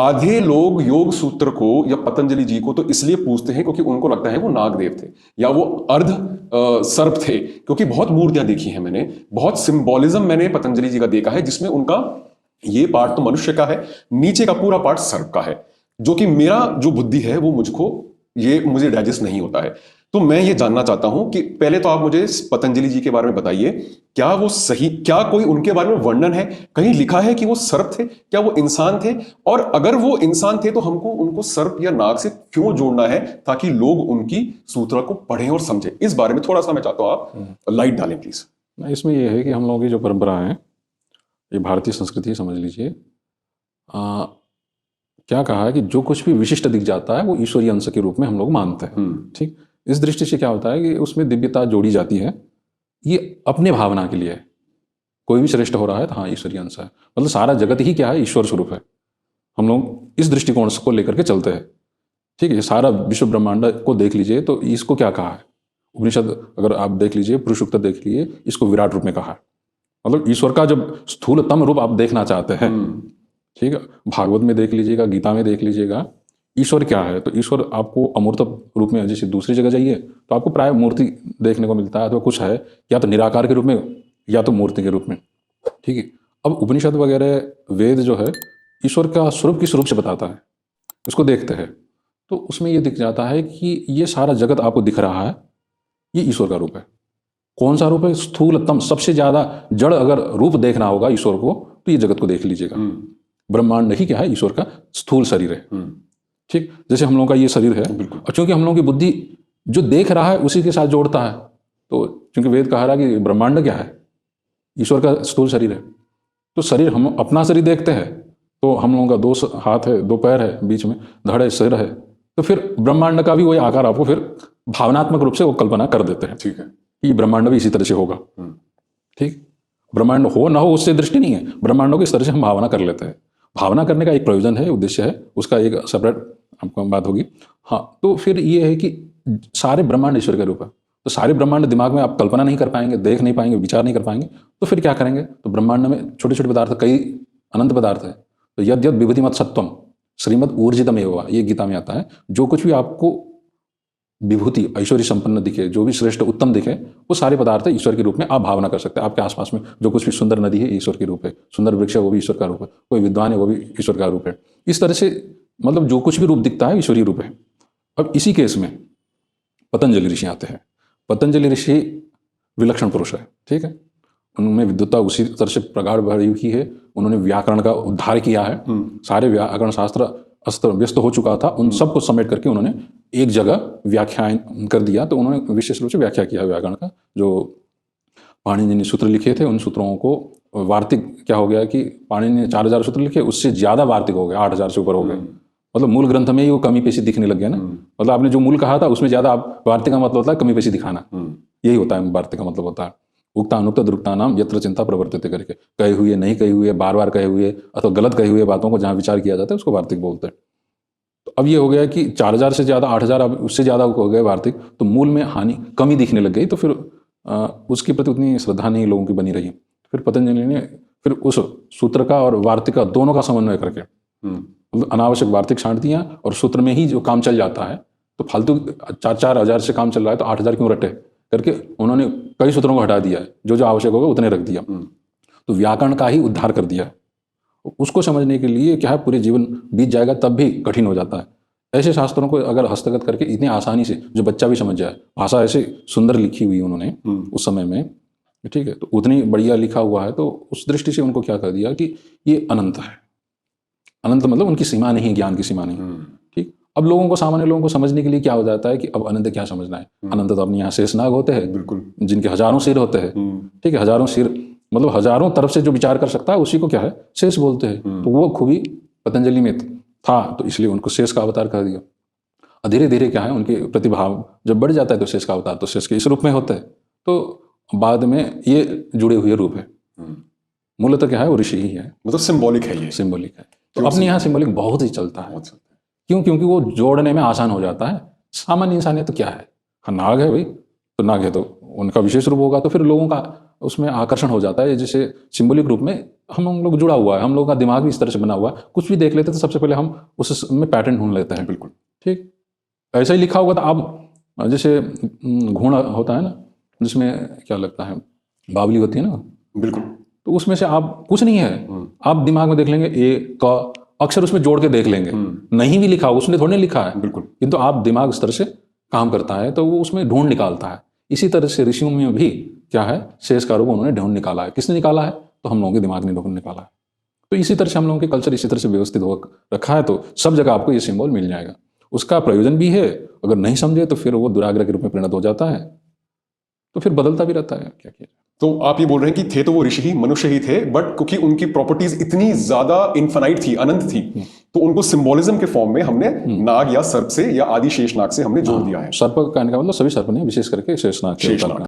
आधे लोग योग सूत्र को या पतंजलि जी को तो इसलिए पूछते हैं क्योंकि उनको लगता है वो नागदेव थे या वो अर्ध सर्प थे, क्योंकि बहुत मूर्तियां देखी हैं मैंने, बहुत सिंबॉलिज्म मैंने पतंजलि जी का देखा है, जिसमें उनका ये पार्ट तो मनुष्य का है, नीचे का पूरा पार्ट सर्प का है, जो कि मेरा जो बुद्धि है वो मुझे डाइजेस्ट नहीं होता है। तो मैं ये जानना चाहता हूं कि पहले तो आप मुझे पतंजलि जी के बारे में बताइए, क्या वो सही, क्या कोई उनके बारे में वर्णन है, कहीं लिखा है कि वो सर्प थे, क्या वो इंसान थे, और अगर वो इंसान थे तो हमको उनको सर्प या नाग से क्यों जोड़ना है ताकि लोग उनकी सूत्र को पढ़ें और समझें? इस बारे में थोड़ा सा मैं चाहता हूं आप लाइट डालें प्लीज। इसमें यह है कि हम लोगों की जो परंपरा है, ये भारतीय संस्कृति समझ लीजिए, क्या कहा है कि जो कुछ भी विशिष्ट दिख जाता है वो ईश्वरीय अंश के रूप में हम लोग मानते हैं। ठीक, इस दृष्टि से क्या होता है कि उसमें दिव्यता जोड़ी जाती है, ये अपने भावना के लिए है। कोई भी श्रेष्ठ हो रहा है तो हाँ ईश्वरीय अंश है, मतलब सारा जगत ही क्या है, ईश्वर स्वरूप है। हम लोग इस दृष्टिकोण को लेकर के चलते हैं। ठीक है, सारा विश्व ब्रह्मांड को देख लीजिए तो इसको क्या कहा है उपनिषद, अगर आप देख लीजिए, पुरुषोक्त देख लीजिए, इसको विराट रूप में कहा है। मतलब ईश्वर का जब स्थूलतम रूप आप देखना चाहते हैं, ठीक है, भागवत में देख लीजिएगा, गीता में देख लीजिएगा, ईश्वर क्या है, तो ईश्वर आपको अमूर्त रूप में, जैसे दूसरी जगह जाइए तो आपको प्राय मूर्ति देखने को मिलता है, तो कुछ है या तो निराकार के रूप में या तो मूर्ति के रूप में। ठीक है, अब उपनिषद वगैरह वेद जो है ईश्वर का स्वरूप किस रूप से बताता है, उसको देखते हैं तो उसमें ये दिख जाता है कि ये सारा जगत आपको दिख रहा है, ये ईश्वर का रूप है। कौन सा रूप है? स्थूलतम, सबसे ज्यादा जड़ अगर रूप देखना होगा ईश्वर को तो ये जगत को देख लीजिएगा। ब्रह्मांड ही क्या है, ईश्वर का स्थूल शरीर है। ठीक, जैसे हम लोगों का ये शरीर है, और चूंकि हम लोगों की बुद्धि जो देख रहा है उसी के साथ जोड़ता है, तो चूंकि वेद कहा रहा कि ब्रह्मांड क्या है, ईश्वर का स्थूल शरीर है, तो शरीर, हम अपना शरीर देखते हैं तो हम लोगों का 2 हाथ है, 2 पैर है, बीच में धड़ है, सिर है, तो फिर ब्रह्मांड का भी वही आकार आपको फिर भावनात्मक रूप से वो कल्पना कर देते हैं। ठीक है, कि ब्रह्मांड भी इसी तरह से होगा। ठीक, ब्रह्मांड हो ना हो उससे दृष्टि नहीं है, ब्रह्मांडों की इस तरह से हम भावना कर लेते हैं। भावना करने का एक प्रयोजन है, उद्देश्य है, उसका एक सेपरेट आपको बात होगी। हाँ, तो फिर ये है कि सारे ब्रह्मांड ईश्वर के रूप है, तो सारे ब्रह्मांड दिमाग में आप कल्पना नहीं कर पाएंगे, देख नहीं पाएंगे, विचार नहीं कर पाएंगे, तो फिर क्या करेंगे? तो ब्रह्मांड में छोटे छोटे पदार्थ, कई अनंत पदार्थ है, तो यद् यद् विभूतिमत् सत्वम श्रीमद् ऊर्जितमेव, ये गीता में आता है। जो कुछ भी आपको विभूति ऐश्वर्य संपन्न दिखे, जो भी श्रेष्ठ उत्तम दिखे, वो सारे पदार्थ ईश्वर के रूप में आप भावना कर सकते हैं। आपके आसपास में जो कुछ भी सुंदर नदी है ईश्वर के रूप है, सुंदर वृक्ष है वो भी ईश्वर का रूप है, कोई विद्वान है वो भी ईश्वर का रूप है। इस तरह से मतलब जो कुछ भी रूप दिखता है ईश्वरीय रूप है। अब इसी केस में पतंजलि ऋषि आते हैं। पतंजलि ऋषि विलक्षण पुरुष है, ठीक है, उनमें विद्वत्ता उसी तरह से प्रगाढ़ भरी हुई है। उन्होंने व्याकरण का उद्धार किया है, सारे व्याकरण शास्त्र अस्त व्यस्त हो चुका था, उन सबको समेट करके उन्होंने एक जगह व्याख्यान कर दिया। तो उन्होंने विशेष रूप से व्याख्या किया व्याकरण का। जो पाणिनि ने सूत्र लिखे थे उन सूत्रों को वार्तिक क्या हो गया कि पाणिनि ने 4000 सूत्र लिखे, उससे ज़्यादा वार्तिक हो गए, 8000 से ऊपर हो गए। मतलब मूल ग्रंथ में ही वो कमी पेशी दिखने लग गया ना। मतलब आपने जो मूल कहा था उसमें ज़्यादा, आप वार्तिक का मतलब होता है कमी पेशी दिखाना, यही होता है वार्तिक का मतलब होता है। उक्ता अनुक्त दुरुक्ता नाम यत्र चिंता प्रवर्तित करके, कहे हुए, नहीं कहे हुए, बार बार कहे हुए अथवा गलत कहे हुए बातों को जहाँ विचार किया जाता है उसको वार्तिक बोलते हैं। तो अब ये हो गया कि 4000 से ज़्यादा, 8000, अब उससे ज़्यादा हो गए वार्तिक, तो मूल में हानि कमी दिखने लग गई। तो फिर उसके प्रति उतनी श्रद्धा नहीं लोगों की बनी रही। फिर पतंजलि ने फिर उस सूत्र का और वार्तिक का दोनों का समन्वय करके, मतलब अनावश्यक वार्तिक छांट दिया और सूत्र में ही जो काम चल जाता है, तो फालतू 4-4 से काम चल रहा है तो 8000 क्यों रटे करके उन्होंने कई सूत्रों को हटा दिया है, जो जो आवश्यक होगा उतने रख दिया। तो व्याकरण का ही उद्धार कर दिया। उसको समझने के लिए क्या है, पूरे जीवन बीत जाएगा तब भी कठिन हो जाता है। ऐसे शास्त्रों को अगर हस्तगत करके इतनी आसानी से जो बच्चा भी समझ जाए, भाषा ऐसे सुंदर लिखी हुई उन्होंने उस समय में, ठीक है, तो उतनी बढ़िया लिखा हुआ है। तो उस दृष्टि से उनको क्या कर दिया कि ये अनंत है। अनंत मतलब उनकी सीमा नहीं है, ज्ञान की सीमा नहीं। ठीक, अब लोगों को, सामान्य लोगों को समझने के लिए क्या हो जाता है कि अब अनंत क्या समझना है। अनंत तो अपने यहाँ शेषनाग होते हैं, बिल्कुल, जिनके हजारों सिर होते हैं। ठीक है, हजारों सिर मतलब हजारों तरफ से जो विचार कर सकता है उसी को क्या है, शेष बोलते हैं। तो वो खूबी पतंजलि में था, तो इसलिए उनको शेष का अवतार कर दिया। और धीरे धीरे क्या है, उनके प्रतिभाव जब बढ़ जाता है तो शेष का अवतार तो शेष के इस रूप में होता है। तो बाद में ये जुड़े हुए रूप है। मूलतः क्या है, वो ऋषि ही है, मतलब सिंबॉलिक है, ये सिंबॉलिक है। तो अपने यहाँ सिंबॉलिक बहुत ही चलता है। क्यों? क्योंकि वो जोड़ने में आसान हो जाता है। सामान्य इंसान है तो क्या है, हाँ नाग है भाई, तो नाग है तो उनका विशेष रूप होगा तो फिर लोगों का उसमें आकर्षण हो जाता है। जैसे सिंबॉलिक रूप में हम लोग जुड़ा हुआ है, हम लोगों का दिमाग भी इस तरह से बना हुआ है, कुछ भी देख लेते हैं तो सबसे पहले हम उसमें पैटर्न ढूंढ लेते हैं। बिल्कुल ठीक, ऐसा ही लिखा होगा तो आप जैसे घोड़ा होता है ना, जिसमें क्या लगता है बावली होती है ना, बिल्कुल, तो उसमें से आप कुछ नहीं है, आप दिमाग में देख लेंगे ए क अक्षर उसमें जोड़ के देख लेंगे, नहीं भी लिखा उसने थोड़ी लिखा है, बिल्कुल, किंतु आप दिमाग इस तरह से काम करता है तो वो उसमें ढूंढ निकालता है। इसी तरह से ऋषियों में भी क्या है, शेषकारों को उन्होंने ढूंढ निकाला है। किसने निकाला है? तो हम लोगों के दिमाग ने ढूंढ निकाला है। तो इसी तरह से हम लोगों के कल्चर इसी तरह से व्यवस्थित हो रखा है, तो सब जगह आपको ये सिंबल मिल जाएगा। उसका प्रयोजन भी है, अगर नहीं समझे तो फिर वो दुराग्रह के रूप में परिणत हो जाता है, तो फिर बदलता भी रहता है। क्या किया? तो आप ये बोल रहे हैं कि थे तो वो ऋषि ही, मनुष्य ही थे, बट क्योंकि उनकी प्रॉपर्टीज इतनी ज्यादा इनफाइनाइट थी, अनंत थी, तो उनको सिंबोलिज्म के फॉर्म में हमने नाग या सर्प से या आदि शेषनाग से हमने जोड़ दिया है। सर्प कहने का मतलब सभी सर्प नहीं, विशेष करके शेषनाग।